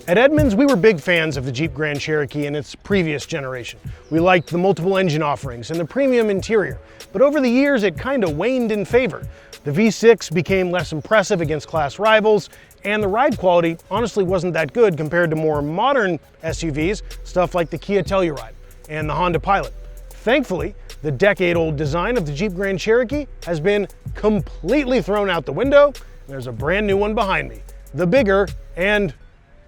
At Edmunds, we were big fans of the Jeep Grand Cherokee in its previous generation. We liked the multiple engine offerings and the premium interior, but over the years it kind of waned in favor. The V6 became less impressive against class rivals, and the ride quality honestly wasn't that good compared to more modern SUVs, stuff like the Kia Telluride and the Honda Pilot. Thankfully, the decade-old design of the Jeep Grand Cherokee has been completely thrown out the window, and there's a brand new one behind me. The bigger, and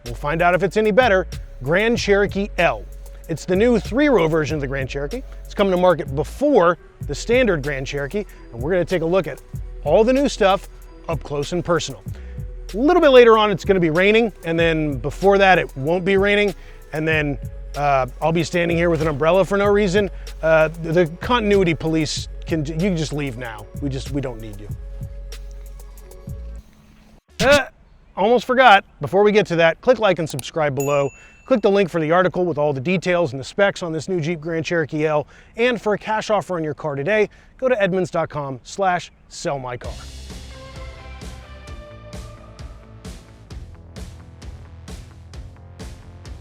we'll find out if it's any better, Grand Cherokee L. It's the new 3-row version of the Grand Cherokee. It's coming to market before the standard Grand Cherokee, and we're gonna take a look at all the new stuff up close and personal. A little bit later on, it's gonna be raining, and then before that, it won't be raining, and then I'll be standing here with an umbrella for no reason. The continuity police you can just leave now. We don't need you. Almost forgot. Before we get to that, click like and subscribe below. Click the link for the article with all the details and the specs on this new Jeep Grand Cherokee L. And for a cash offer on your car today, go to edmunds.com/sellmycar.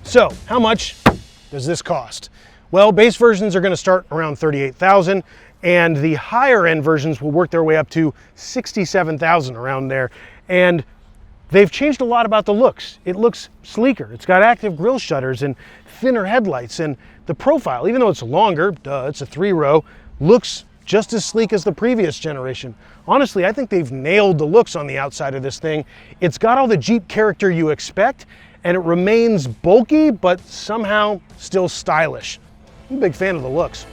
So, how much does this cost? Well, base versions are going to start around $38,000, and the higher end versions will work their way up to $67,000 around there. And they've changed a lot about the looks. It looks sleeker. It's got active grille shutters and thinner headlights, and the profile, even though it's longer, it's a 3-row, looks just as sleek as the previous generation. Honestly, I think they've nailed the looks on the outside of this thing. It's got all the Jeep character you expect, and it remains bulky, but somehow still stylish. I'm a big fan of the looks.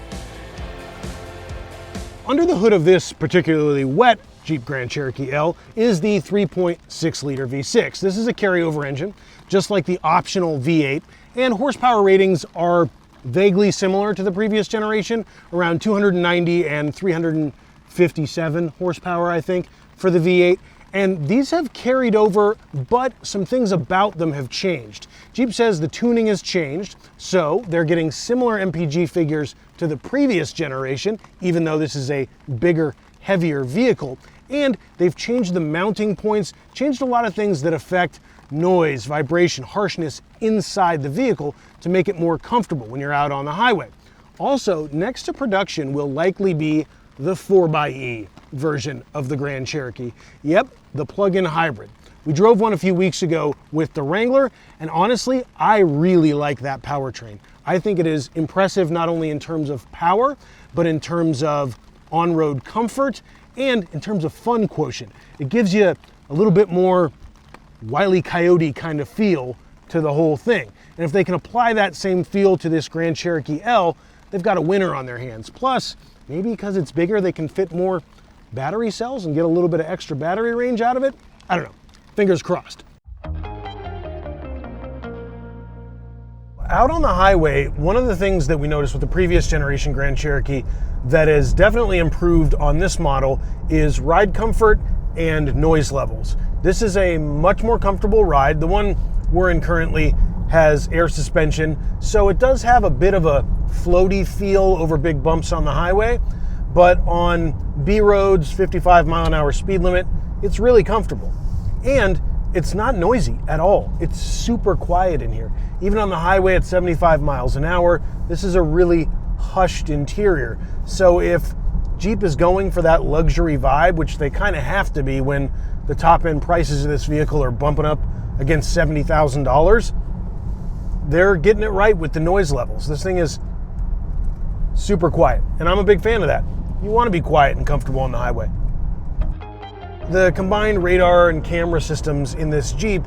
Under the hood of this particularly wet Jeep Grand Cherokee L is the 3.6-liter V6. This is a carryover engine, just like the optional V8, and horsepower ratings are vaguely similar to the previous generation, around 290 and 357 horsepower, I think, for the V8. And these have carried over, but some things about them have changed. Jeep says the tuning has changed, so they're getting similar MPG figures to the previous generation, even though this is a bigger, heavier vehicle. And they've changed the mounting points, changed a lot of things that affect noise, vibration, harshness inside the vehicle to make it more comfortable when you're out on the highway. Also, next to production will likely be the 4xe version of the Grand Cherokee. Yep, the plug-in hybrid. We drove one a few weeks ago with the Wrangler, and honestly, I really like that powertrain. I think it is impressive not only in terms of power, but in terms of on-road comfort and in terms of fun quotient. It gives you a little bit more Wile E. Coyote kind of feel to the whole thing. And if they can apply that same feel to this Grand Cherokee L, they've got a winner on their hands. Plus, maybe because it's bigger, they can fit more battery cells and get a little bit of extra battery range out of it. I don't know. Fingers crossed. Out on the highway, one of the things that we noticed with the previous generation Grand Cherokee that has definitely improved on this model is ride comfort and noise levels. This is a much more comfortable ride. The one we're in currently has air suspension, so it does have a bit of a floaty feel over big bumps on the highway, but on B roads, 55-mile-an-hour speed limit, it's really comfortable. And it's not noisy at all. It's super quiet in here. Even on the highway at 75 miles an hour, this is a really hushed interior. So if Jeep is going for that luxury vibe, which they kind of have to be when the top-end prices of this vehicle are bumping up against $70,000, they're getting it right with the noise levels. This thing is super quiet, and I'm a big fan of that. You want to be quiet and comfortable on the highway. The combined radar and camera systems in this Jeep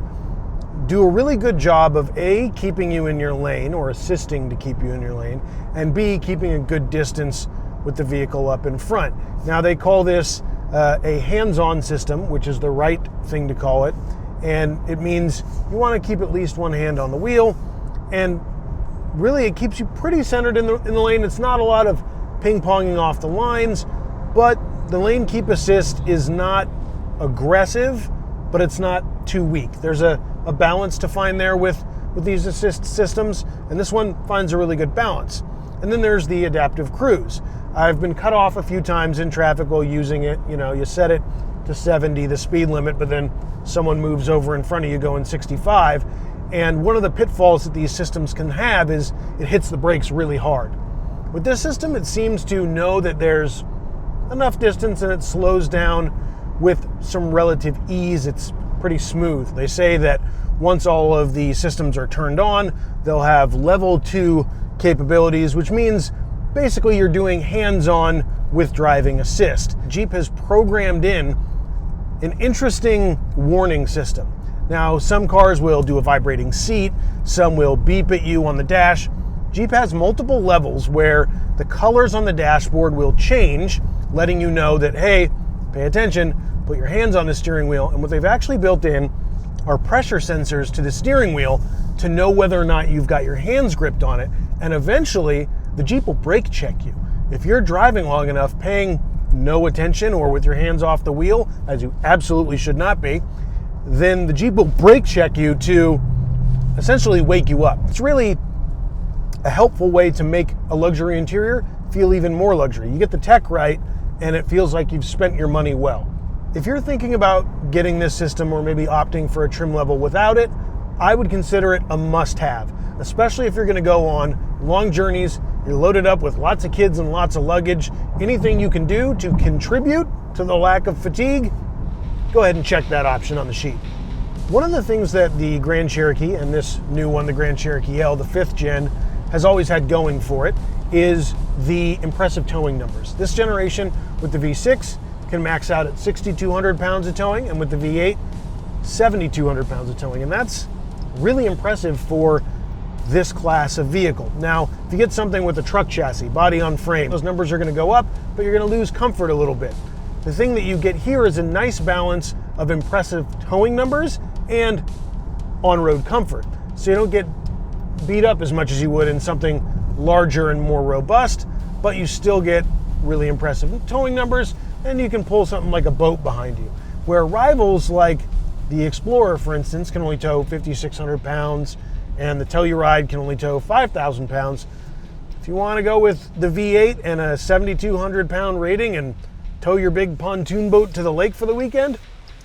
do a really good job of A, keeping you in your lane or assisting to keep you in your lane, and B, keeping a good distance with the vehicle up in front. Now they call this a hands-on system, which is the right thing to call it, and it means you want to keep at least one hand on the wheel, and really it keeps you pretty centered in the lane. It's not a lot of ping-ponging off the lines, but the lane keep assist is not aggressive, but it's not too weak. There's a balance to find there with these assist systems, and this one finds a really good balance. And then there's the adaptive cruise. I've been cut off a few times in traffic while using it. You know, you set it to 70, the speed limit, but then someone moves over in front of you going 65, And one of the pitfalls that these systems can have is it hits the brakes really hard. With this system, it seems to know that there's enough distance and it slows down with some relative ease. It's pretty smooth. They say that once all of the systems are turned on, they'll have level 2 capabilities, which means basically you're doing hands-on with driving assist. Jeep has programmed in an interesting warning system. Now, some cars will do a vibrating seat, some will beep at you on the dash. Jeep has multiple levels where the colors on the dashboard will change, letting you know that, hey, pay attention, put your hands on the steering wheel. And what they've actually built in are pressure sensors to the steering wheel to know whether or not you've got your hands gripped on it. And eventually, the Jeep will brake check you. If you're driving long enough, paying no attention or with your hands off the wheel, as you absolutely should not be, then the Jeep will brake check you to essentially wake you up. It's really a helpful way to make a luxury interior feel even more luxury. You get the tech right, and it feels like you've spent your money well. If you're thinking about getting this system or maybe opting for a trim level without it, I would consider it a must-have, especially if you're going to go on long journeys, you're loaded up with lots of kids and lots of luggage. Anything you can do to contribute to the lack of fatigue, go ahead and check that option on the sheet. One of the things that the Grand Cherokee, and this new one, the Grand Cherokee L, the 5th gen, has always had going for it is the impressive towing numbers. This generation with the V6 can max out at 6,200 pounds of towing, and with the V8, 7,200 pounds of towing. And that's really impressive for this class of vehicle. Now, if you get something with a truck chassis, body on frame, those numbers are going to go up, but you're going to lose comfort a little bit. The thing that you get here is a nice balance of impressive towing numbers and on-road comfort. So you don't get beat up as much as you would in something larger and more robust, but you still get really impressive towing numbers, and you can pull something like a boat behind you. Where rivals like the Explorer, for instance, can only tow 5,600 pounds, and the Telluride can only tow 5,000 pounds. If you want to go with the V8 and a 7,200 pound rating and tow your big pontoon boat to the lake for the weekend,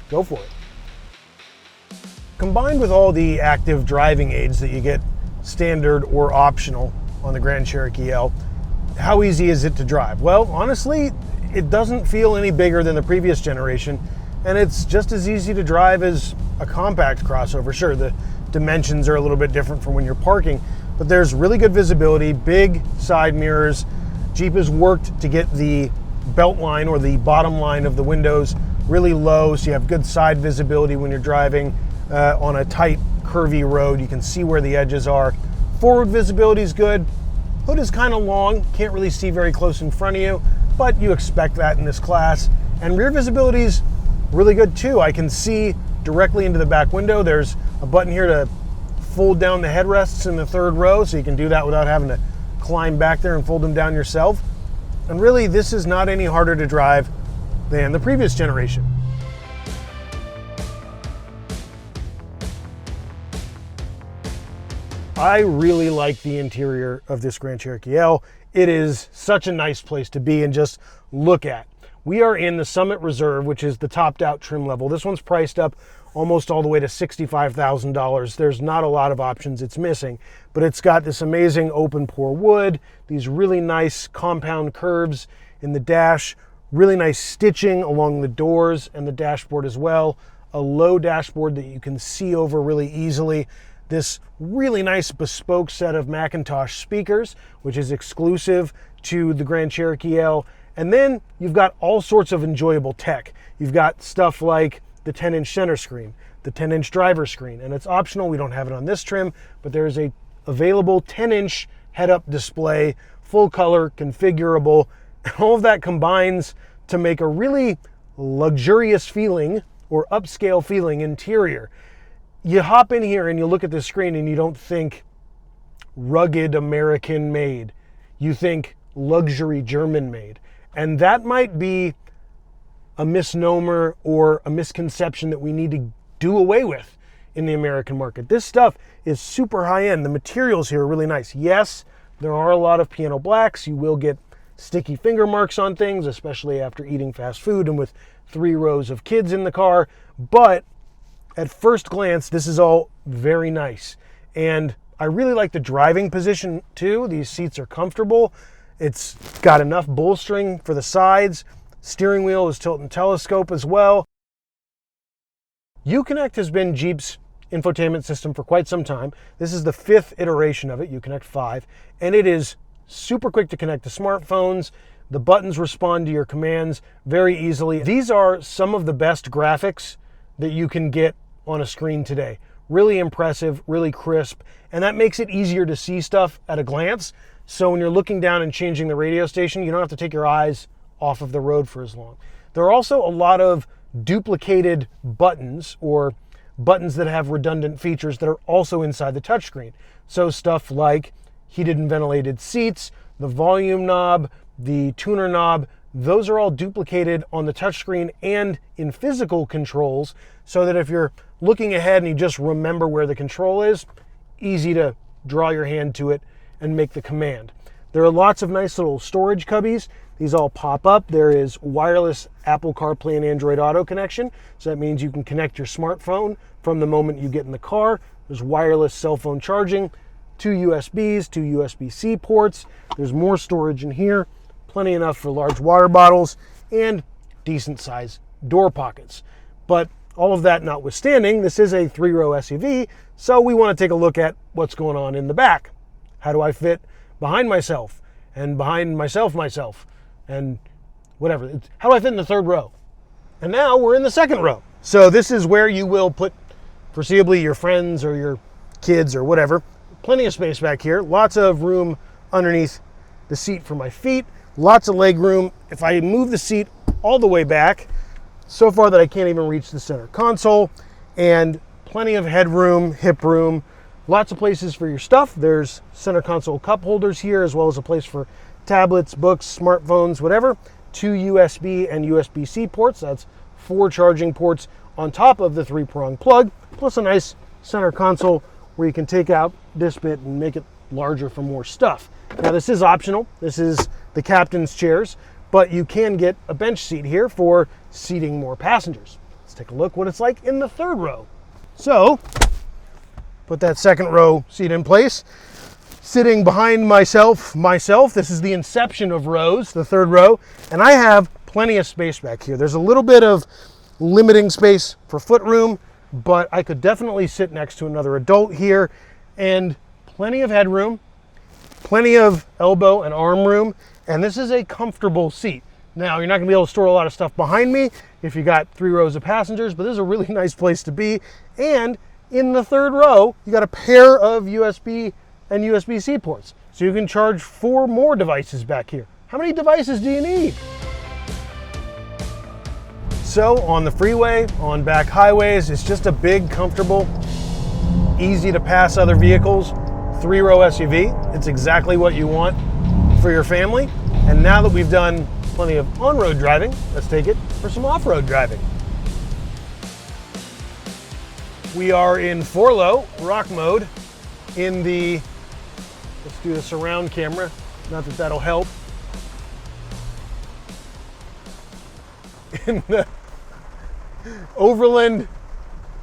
go for it. Combined with all the active driving aids that you get standard or optional on the Grand Cherokee L, how easy is it to drive? Well, honestly, it doesn't feel any bigger than the previous generation, and it's just as easy to drive as a compact crossover. Sure, the dimensions are a little bit different from when you're parking, but there's really good visibility, big side mirrors. Jeep has worked to get the belt line or the bottom line of the windows really low, so you have good side visibility when you're driving on a tight, curvy road. You can see where the edges are. Forward visibility is good. Hood is kind of long, can't really see very close in front of you, but you expect that in this class. And rear visibility is really good too. I can see directly into the back window. There's a button here to fold down the headrests in the 3rd row, so you can do that without having to climb back there and fold them down yourself. And really, this is not any harder to drive than the previous generation. I really like the interior of this Grand Cherokee L. It is such a nice place to be and just look at. We are in the Summit Reserve, which is the topped out trim level. This one's priced up almost all the way to $65,000. There's not a lot of options it's missing, but it's got this amazing open pore wood, these really nice compound curves in the dash, really nice stitching along the doors and the dashboard as well, a low dashboard that you can see over really easily. This really nice bespoke set of Macintosh speakers, which is exclusive to the Grand Cherokee L. And then you've got all sorts of enjoyable tech. You've got stuff like the 10-inch center screen, the 10-inch driver screen, and it's optional. We don't have it on this trim, but there is a available 10-inch head-up display, full color, configurable, and all of that combines to make a really luxurious feeling or upscale feeling interior. You hop in here and you look at the screen and you don't think rugged American made. You think luxury German made. And that might be a misnomer or a misconception that we need to do away with in the American market. This stuff is super high end. The materials here are really nice. Yes, there are a lot of piano blacks. You will get sticky finger marks on things, especially after eating fast food and with 3 rows of kids in the car. But At first glance, this is all very nice. And I really like the driving position too. These seats are comfortable. It's got enough bolstering for the sides. Steering wheel is tilt and telescope as well. Uconnect has been Jeep's infotainment system for quite some time. This is the 5th iteration of it, Uconnect 5, and it is super quick to connect to smartphones. The buttons respond to your commands very easily. These are some of the best graphics that you can get on a screen today. Really impressive, really crisp, and that makes it easier to see stuff at a glance. So when you're looking down and changing the radio station, you don't have to take your eyes off of the road for as long. There are also a lot of duplicated buttons or buttons that have redundant features that are also inside the touchscreen. So stuff like heated and ventilated seats, the volume knob, the tuner knob, those are all duplicated on the touchscreen and in physical controls, so that if you're looking ahead and you just remember where the control is, easy to draw your hand to it and make the command. There are lots of nice little storage cubbies. These all pop up. There is wireless Apple CarPlay and Android Auto connection. So that means you can connect your smartphone from the moment you get in the car. There's wireless cell phone charging, 2 USBs, 2 USB-C ports. There's more storage in here, plenty enough for large water bottles, and decent size door pockets. But all of that notwithstanding, this is a 3-row SUV, so we want to take a look at what's going on in the back. How do I fit behind myself and behind myself and whatever? How do I fit in the 3rd row? And now we're in the 2nd row. So this is where you will put foreseeably your friends or your kids or whatever. Plenty of space back here. Lots of room underneath the seat for my feet. Lots of leg room. If I move the seat all the way back, so far that I can't even reach the center console, and plenty of headroom, hip room, lots of places for your stuff. There's center console cup holders here, as well as a place for tablets, books, smartphones, whatever. 2 USB and USB-C ports. That's 4 charging ports on top of the 3-prong plug, plus a nice center console where you can take out this bit and make it larger for more stuff. Now this is optional. This is the captain's chairs, but you can get a bench seat here for seating more passengers. Let's take a look what it's like in the 3rd row. So, put that 2nd row seat in place. Sitting behind myself, this is the inception of rows, the 3rd row, and I have plenty of space back here. There's a little bit of limiting space for footroom, but I could definitely sit next to another adult here, and plenty of headroom, plenty of elbow and arm room, and this is a comfortable seat. Now, you're not gonna be able to store a lot of stuff behind me if you got 3 rows of passengers, but this is a really nice place to be. And in the 3rd row, you got a pair of USB and USB-C ports. So you can charge 4 more devices back here. How many devices do you need? So on the freeway, on back highways, it's just a big, comfortable, easy to pass other vehicles, 3-row SUV. It's exactly what you want for your family. And now that we've done plenty of on-road driving, let's take it for some off-road driving. We are in 4-low rock mode in the, let's do the surround camera, not that that'll help. In the overland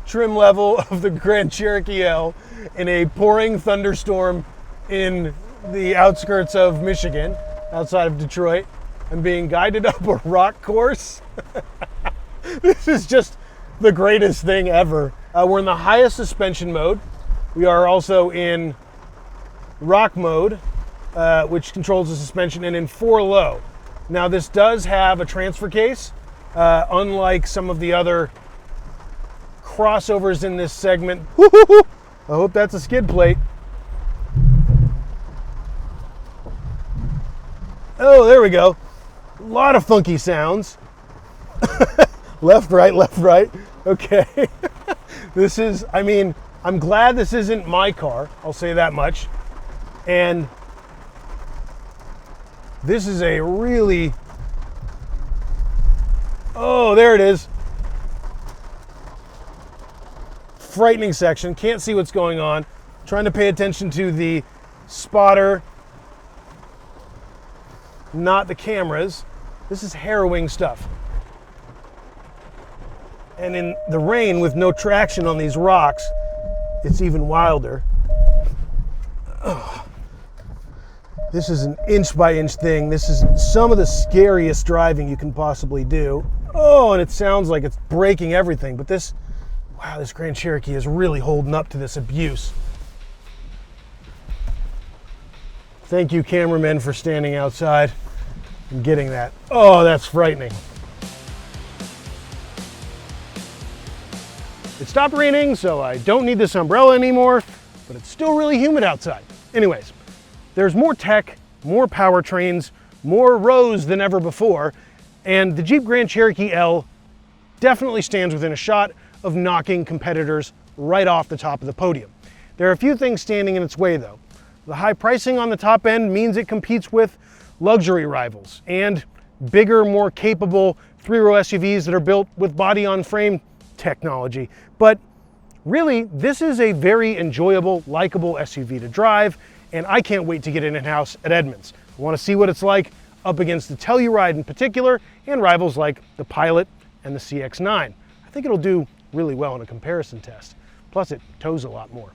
trim level of the Grand Cherokee L in a pouring thunderstorm in the outskirts of Michigan, outside of Detroit. I'm being guided up a rock course. This is just the greatest thing ever. We're in the highest suspension mode. We are also in rock mode, which controls the suspension, and in 4-low. Now this does have a transfer case, unlike some of the other crossovers in this segment. I hope that's a skid plate. Oh, there we go. A lot of funky sounds. Left, right. Okay. This is, I mean, I'm glad this isn't my car. I'll say that much. And this is a really, oh, there it is. Frightening section. Can't see what's going on. Trying to pay attention to the spotter, not the cameras. This is harrowing stuff. And in the rain with no traction on these rocks, it's even wilder. Oh. This is an inch by inch thing. This is some of the scariest driving you can possibly do. Oh, and it sounds like it's breaking everything, but this Grand Cherokee is really holding up to this abuse. Thank you, cameramen, for standing outside and getting that. Oh, that's frightening. It stopped raining, so I don't need this umbrella anymore, but it's still really humid outside. Anyways, there's more tech, more powertrains, more rows than ever before, and the Jeep Grand Cherokee L definitely stands within a shot of knocking competitors right off the top of the podium. There are a few things standing in its way though. The high pricing on the top end means it competes with luxury rivals and bigger, more capable three-row SUVs that are built with body-on-frame technology. But really, this is a very enjoyable, likable SUV to drive, and I can't wait to get it in-house at Edmunds. I want to see what it's like up against the Telluride in particular, and rivals like the Pilot and the CX-9. I think it'll do really well in a comparison test. Plus, it tows a lot more.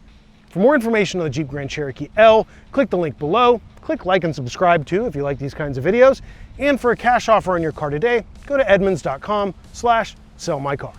For more information on the Jeep Grand Cherokee L, click the link below. Click like and subscribe too if you like these kinds of videos. And for a cash offer on your car today, go to edmunds.com/sellmycar.